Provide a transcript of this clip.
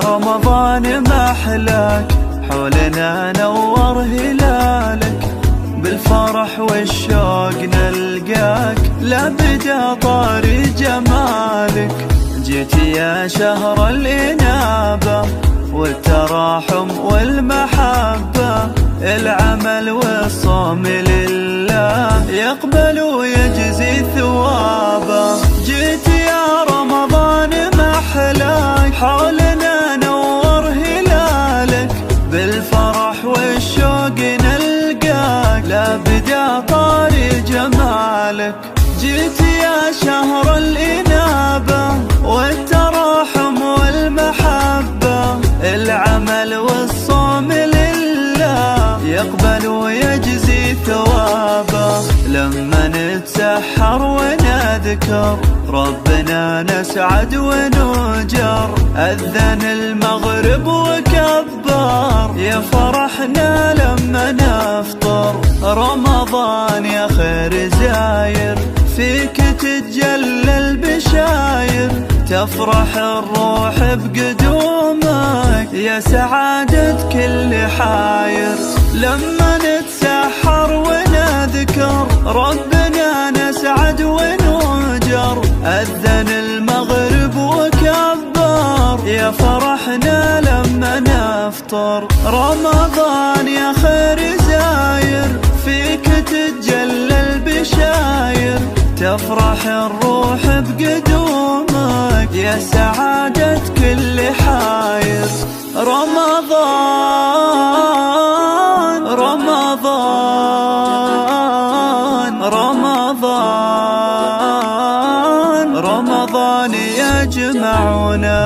رمضان محلاك، حولنا نور هلالك، بالفرح والشوق نلقاك، لابد طاري جمالك. جيت يا شهر الإنابة والتراحم والمحبة، العمل والصوم لله يقبل ويجزي ثوابه. جيت يا رمضان محلاك، حولنا نور هلالك، بالفرح والشوق نلقاك، لابد طاري جمالك. جيت يا شهر الإنابة والتراحم والمحبة، العمل والصوم لله يقبل ويجزي ثوابه. لما نتسحر ونذكر ربنا نسعد ونجر، أذن المغرب وكبر، يا فرحنا لما نفطر. رمضان يا خير زاير، فيك تتجلى البشاير، تفرح الروح بقدومك، يا سعادة كل حاير. لما نتسحر ونذكر ربنا نسعد ونجر، أذن المغرب وكبر، يا فرحنا لما نفطر. رمضان يا خير زاير، فيك تتجلى البشاير، تفرح الروح بقدومك، يا سعادة كل حاير. رمضان رمضان رمضان رمضان يجمعنا.